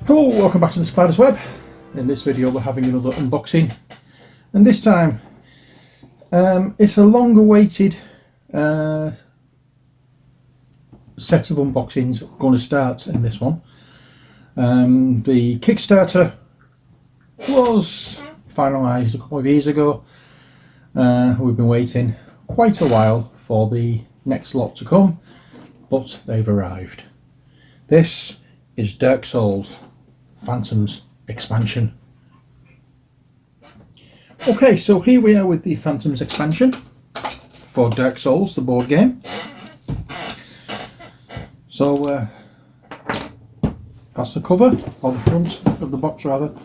Hello, welcome back to the Spider's Web. In this video we're having another unboxing, and this time it's a long awaited set of unboxings going to start in this one. The Kickstarter was finalised a couple of years ago. We've been waiting quite a while for the next lot to come, but they've arrived. This is Dark Souls Phantoms expansion. Okay, so here we are with the Phantoms expansion for Dark Souls, the board game. So that's the cover, or the front of the box rather.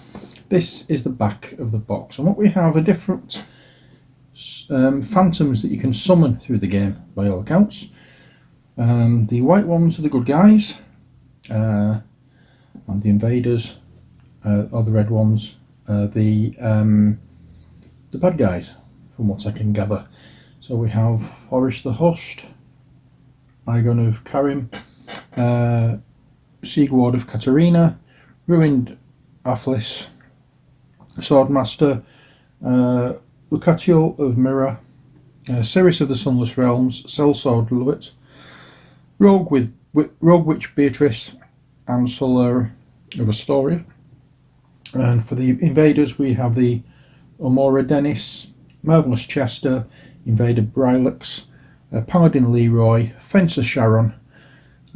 This is the back of the box, and what we have are different phantoms that you can summon through the game by all accounts. The white ones are the good guys, and the invaders are the red ones, the bad guys, from what I can gather. So we have Horus the Host, Igon of Karim, Sigward of Katarina, Ruined Athlis, Swordmaster, Lucatiel of Mirror, Ceres of the Sunless Realms, Sellsword Luet, Rogue Witch Beatrice, and Solar of Astoria. And for the invaders we have the Omora Denis, Marvellous Chester, Invader Brilux, Paladin Leroy, Fencer Sharon,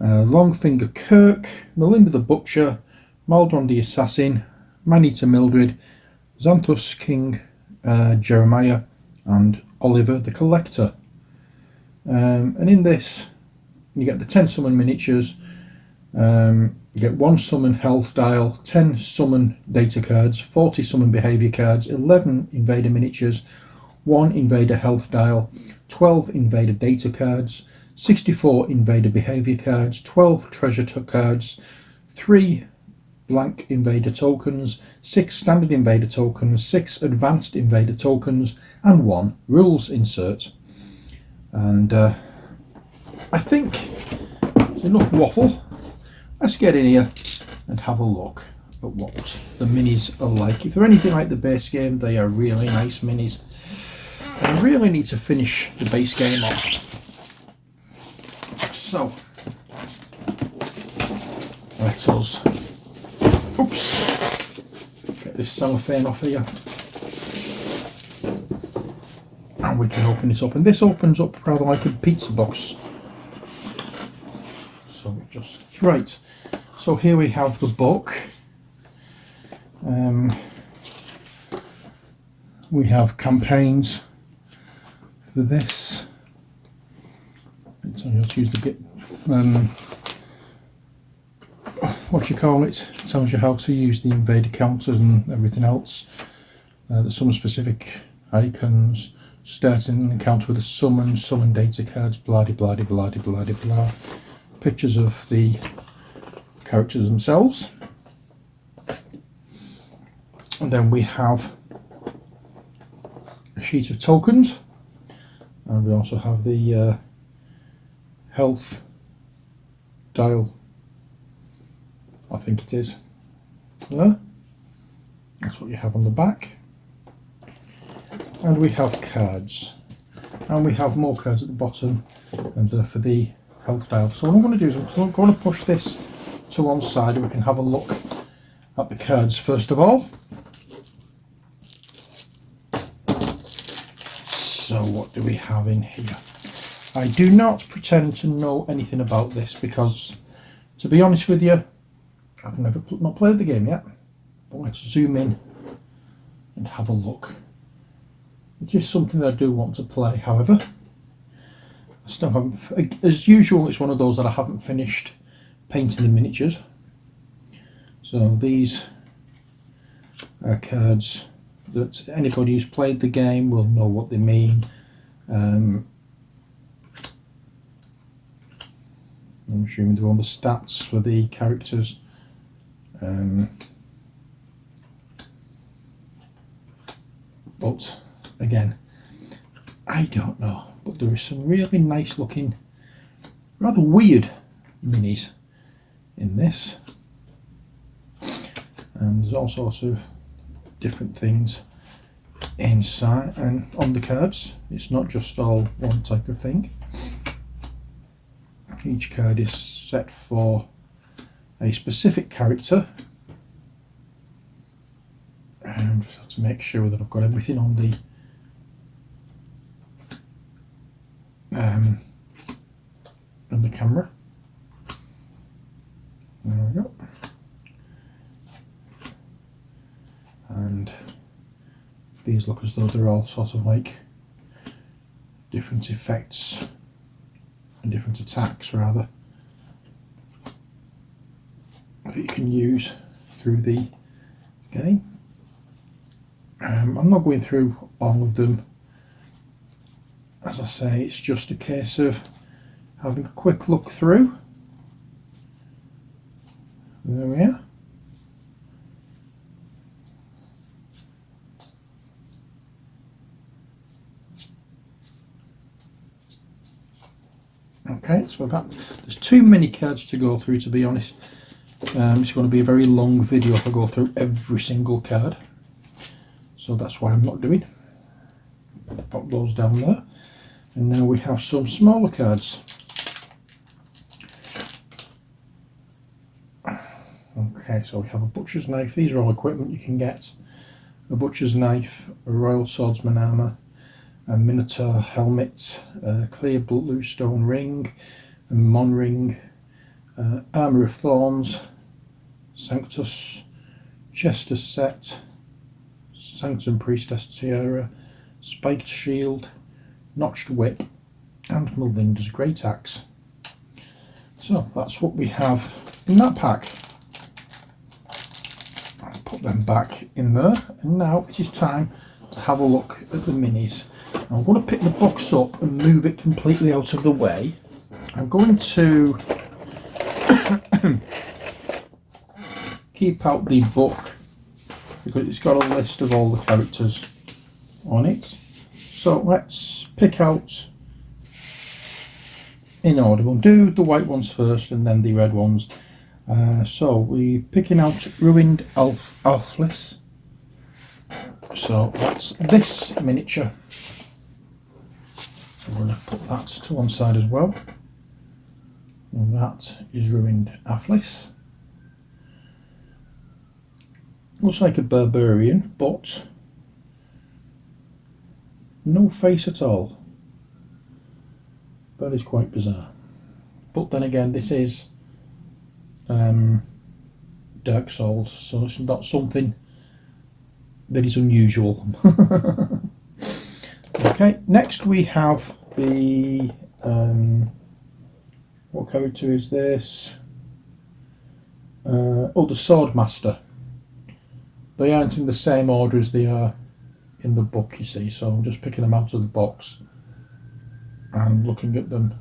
Longfinger Kirk, Melinda the Butcher, Mulder the Assassin, Maneater Mildred, Xanthus King Jeremiah, and Oliver the Collector. And in this you get the 10 summon miniatures, you get 1 summon health dial, 10 summon data cards, 40 summon behaviour cards, 11 invader miniatures, 1 invader health dial, 12 invader data cards, 64 invader behaviour cards, 12 treasure cards, 3 blank invader tokens, 6 standard invader tokens, 6 advanced invader tokens, and 1 rules insert. And I think it's enough waffle. Let's get in here and have a look at what the minis are like. If they're anything like the base game, they are really nice minis. And I really need to finish the base game off. So, let us, get this cellophane off here. And we can open it up. And this opens up rather like a pizza box. So just, right. So here we have the book. We have campaigns for this. So just use the bit. What you call it? It tells you how to use the invader counters and everything else. There's some specific icons. Starting an encounter with a summon data cards, blah de blah de blah de blah de blah. Pictures of the characters themselves, and then we have a sheet of tokens, and we also have the health dial, I think it is there. That's what you have on the back. And we have cards, and we have more cards at the bottom, and for the health dial. So what I'm going to do is I'm going to push this to one side and we can have a look at the cards first of all. So what do we have in here? I do not pretend to know anything about this because, to be honest with you, I've not played the game yet. But let's zoom in and have a look. It is something that I do want to play, however. I still haven't, as usual, it's one of those that I haven't finished painting the miniatures. So these are cards that anybody who's played the game will know what they mean. I'm assuming they're on the stats for the characters. But again, I don't know. But there is some really nice looking, rather weird minis in this. and there's all sorts of different things inside and on the cards. It's not just all one type of thing. Each card is set for a specific character. Just have to make sure that I've got everything on the camera. There we go. And these look as though they're all sort of like different effects and different attacks rather that you can use through the game. I'm not going through all of them. As I say, it's just a case of having a quick look through. There we are. Okay, so there's too many cards to go through, to be honest. It's going to be a very long video if I go through every single card. So that's why I'm not doing. Pop those down there. And now we have some smaller cards. Okay, so we have a butcher's knife. These are all equipment you can get. A butcher's knife, a royal swordsman armour, a minotaur helmet, a clear bluestone ring, a mon ring, armour of thorns, sanctus, chester set, sanctum priestess tiara, spiked shield, notched whip, and Melinda's great axe. So that's what we have in that pack. I'll put them back in there, and now it is time to have a look at the minis. I'm going to pick the box up and move it completely out of the way. I'm going to keep out the book because it's got a list of all the characters on it. So let's pick out in order. We'll do the white ones first and then the red ones. So we're picking out Ruined Alphlis. So that's this miniature. I'm going to put that to one side as well. And that is Ruined Alphlis. Looks like a barbarian, but no face at all. That is quite bizarre. But then again, this is Dark Souls, so it's not something that is unusual. Okay, next we have the what character is this? The Swordmaster. They aren't in the same order as they are in the book, you see, so I'm just picking them out of the box and looking at them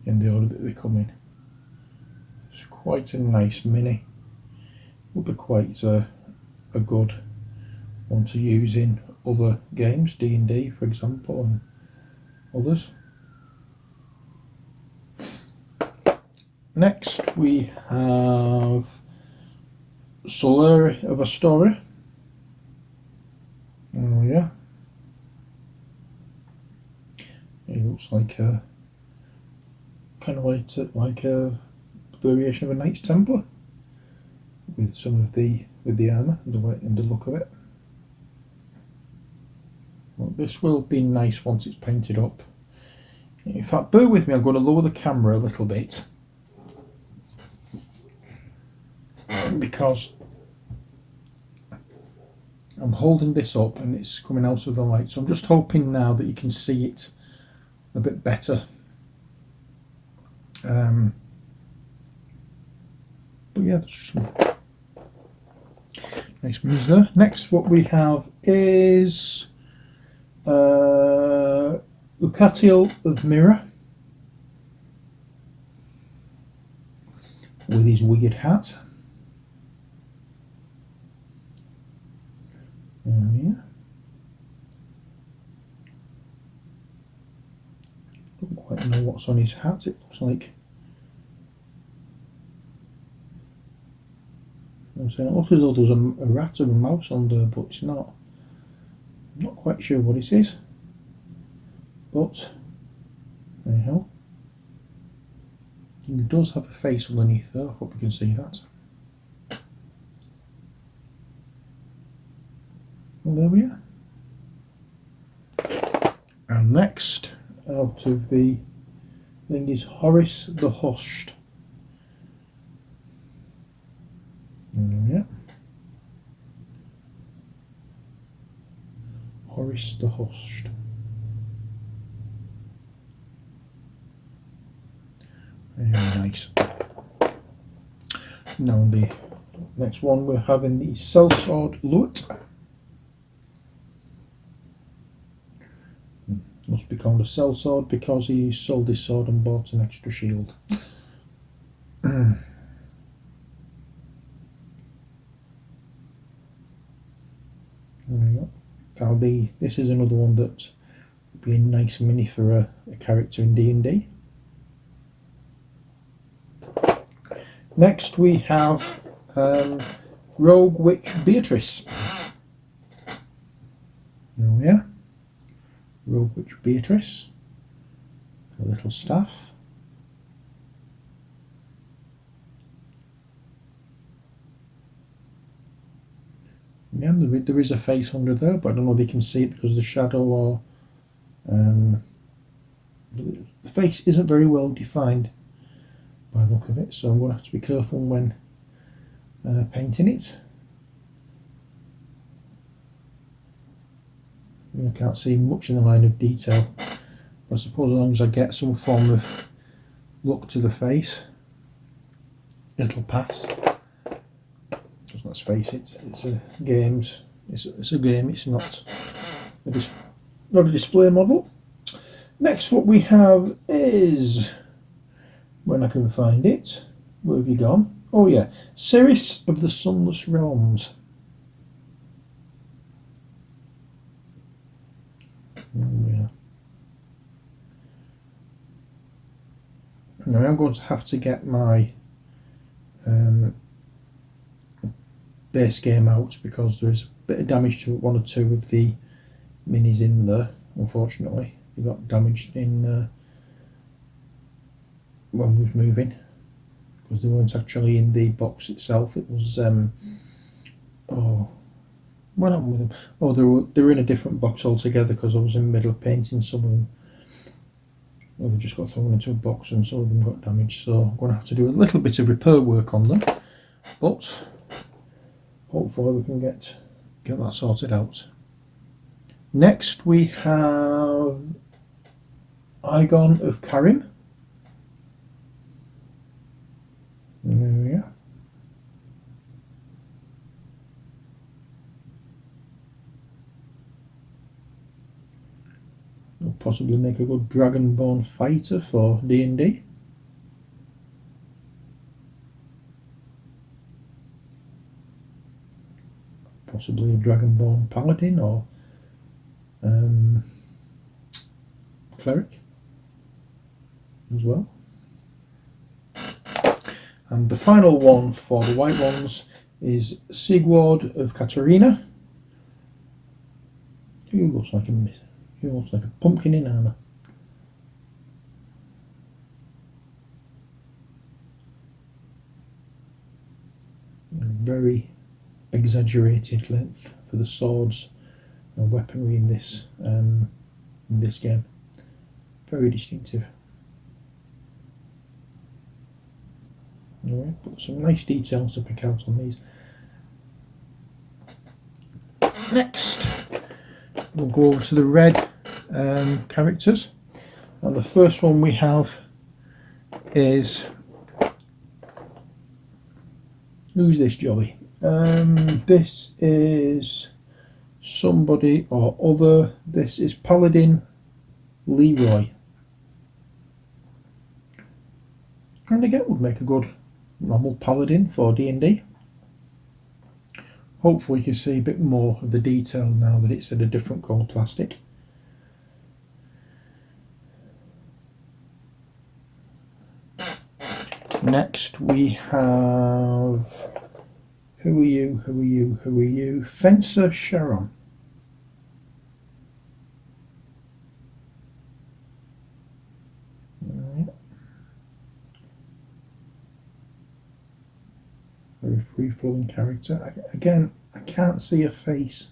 in the order that they come in. It's quite a nice mini. Will be quite a good one to use in other games, D&D for example, and others. Next we have Solari of Astoria. Oh yeah. He looks like a kind of like a variation of a Knights Templar with some of the armour and the look of it. Well, this will be nice once it's painted up. In fact, bear with me, I'm going to lower the camera a little bit because I'm holding this up and it's coming out of the light, so I'm just hoping now that you can see it a bit better. But yeah, there's some nice moves there. Next, what we have is Lucatiel of Mirror with his weird hat. Yeah. Don't quite know what's on his hat. It looks like I'm saying, it looks as though there's a rat or a mouse on there, but it's not. I'm not quite sure what it is. But, anyhow. It does have a face underneath there, I hope you can see that. Well, there we are. And next, out of the thing is Horace the Hushed. Yeah. Horace the Hushed. Very nice. Now the next one we're having the Sellsword Luet. Must be called a sellsword because he sold his sword and bought an extra shield. There we go. Now this is another one that would be a nice mini for a character in D&D. Next we have Rogue Witch Beatrice. There we are. Rogue Witch Beatrice. A little staff. Yeah, there is a face under there, but I don't know if you can see it because of the shadow or the face isn't very well defined by the look of it, so I'm going to have to be careful when painting it. I can't see much in the line of detail, but I suppose as long as I get some form of look to the face, it'll pass. Because let's face it, it's a games. It's a game. It's not a display model. Next, what we have is, when I can find it, where have you gone? Oh yeah, Ceres of the Sunless Realms. Yeah. Now I'm going to have to get my base game out because there is a bit of damage to one or two of the minis in there. Unfortunately, they got damaged in when we was moving because they weren't actually in the box itself. It was what happened with them? Oh, they were in a different box altogether because I was in the middle of painting some of them. Well, they just got thrown into a box and some of them got damaged, so I'm going to have to do a little bit of repair work on them, but hopefully we can get that sorted out. Next we have Aegon of Karim. There we are. Will possibly make a good dragonborn fighter for D&D. Possibly a dragonborn paladin or cleric as well. And the final one for the white ones is Sigward of Katarina. Who looks like a pumpkin in armour. Very exaggerated length for the swords and weaponry in this game. Very distinctive. Alright, but some nice details to pick out on these. Next, we'll go over to the red characters, and the first one we have is, who's this jolly? This is somebody or other. This is Paladin Leroy, and again would make a good normal paladin for D&D. Hopefully you can see a bit more of the detail now that it's in a different colour plastic. Next we have, Who are you? Who are you? Who are you? Fencer Cheryl. Very free-flowing character. Again, I can't see a face.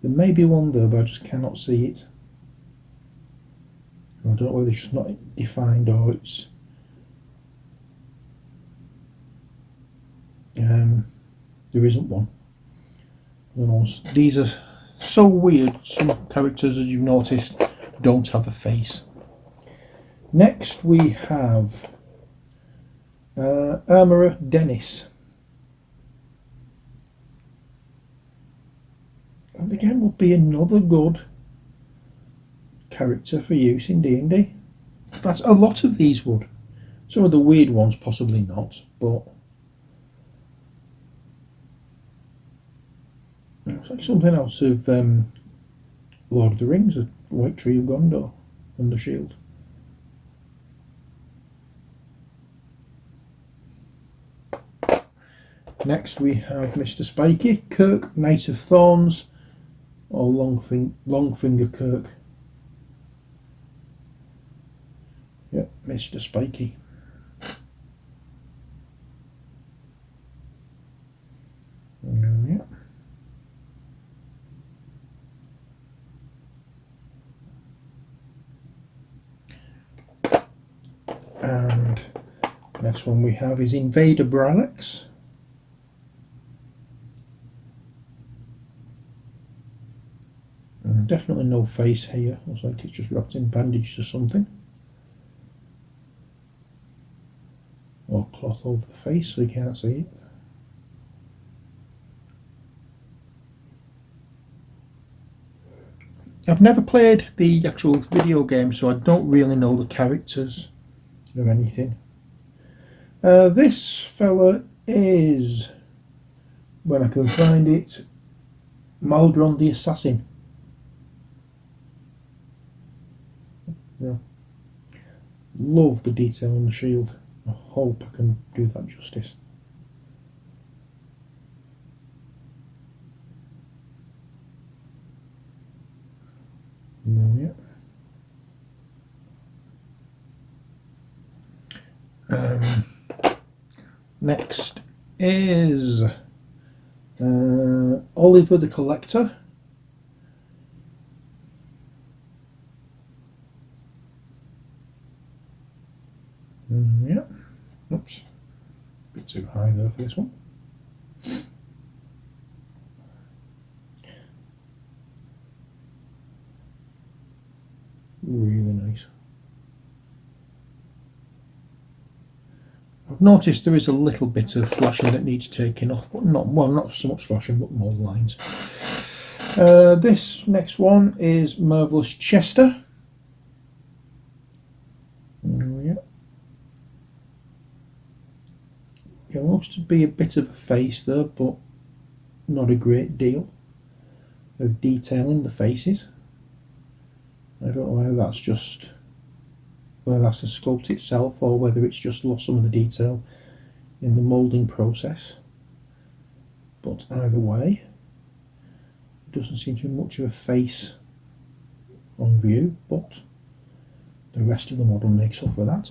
There may be one there, but I just cannot see it. I don't know whether it's just not defined or it's there isn't one. I don't know. These are so weird. Some characters, as you've noticed, don't have a face. Next we have Armourer Denis. And again would be another good character for use in D&D. That's a lot of these would. Some of the weird ones possibly not, but it's like something else of Lord of the Rings, a White Tree of Gondor on the shield. Next we have Mr. Spiky, Kirk, Knight of Thorns, or Longfinger Kirk. Yep, Mr. Spiky. Yep. And next one we have is Invader Braddock. Definitely no face here. Looks like it's just wrapped in bandages or something. Or cloth over the face so you can't see it. I've never played the actual video game, so I don't really know the characters or anything. This fella is, when I can find it, Mulder the Assassin. Yeah. Love the detail on the shield. I hope I can do that justice. Yeah. Next is Oliver the Collector. Yeah. Oops. A bit too high there for this one. Really nice. I've noticed there is a little bit of flashing that needs taking off, but not so much flashing, but more lines. This next one is Marvellous Chester. Yeah. It looks to be a bit of a face there, but not a great deal of detail in the faces. I don't know whether that's just whether that's the sculpt itself or whether it's just lost some of the detail in the moulding process. But either way, it doesn't seem to be much of a face on view, but the rest of the model makes up for that.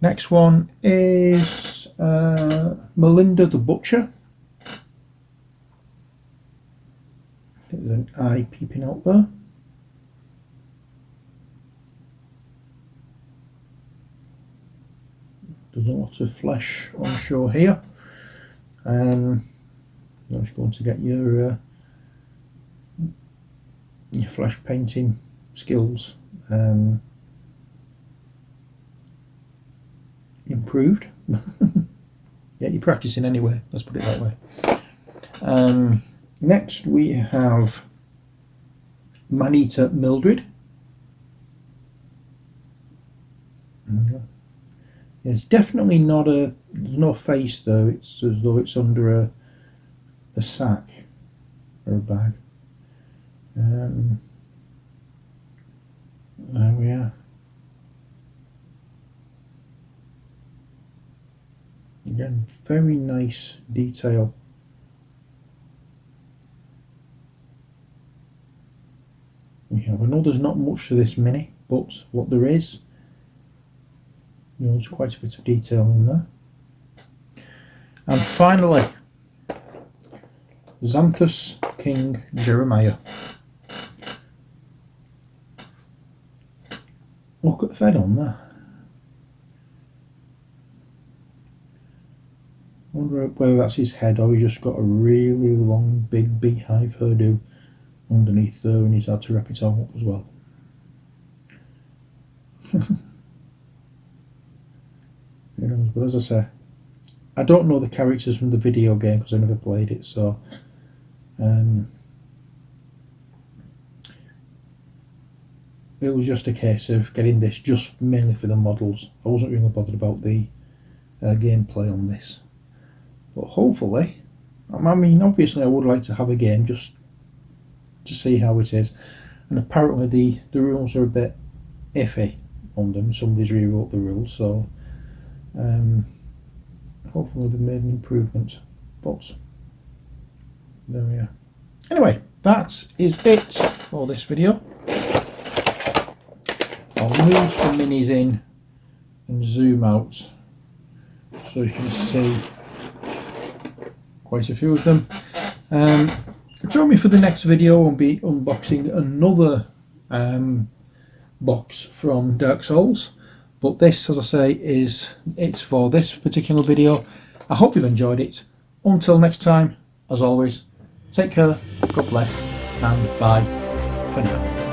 Next one is Melinda the Butcher. There's an eye peeping out there. There's a lot of flesh on show here. I'm just going to get your flesh painting skills improved. Yeah, you're practicing anyway, let's put it that way. Next we have Man-Eater Mildred. It's definitely not there's no face though, it's as though it's under a sack or a bag. There we are. Again, very nice detail. I know there's not much to this mini, but what there is, there's quite a bit of detail in there. And finally, Xanthus King Jeremiah. Look at the fed on there. I wonder whether that's his head or he's just got a really long big beehive hairdo underneath there and he's had to wrap it all up as well. Who knows? But as I say, I don't know the characters from the video game because I never played it, so it was just a case of getting this just mainly for the models. I wasn't really bothered about the gameplay on this, but hopefully, I mean obviously I would like to have a game just to see how it is, and apparently the rules are a bit iffy on them. Somebody's rewrote the rules, so hopefully they've made an improvement, but there we are. Anyway, that is it for this video. I'll move the minis in and zoom out so you can see quite a few of them. Join me for the next video. I'll be unboxing another box from Dark Souls, but this, as I say, it's for this particular video. I hope you've enjoyed it. Until next time, as always, take care, God bless, and bye for now.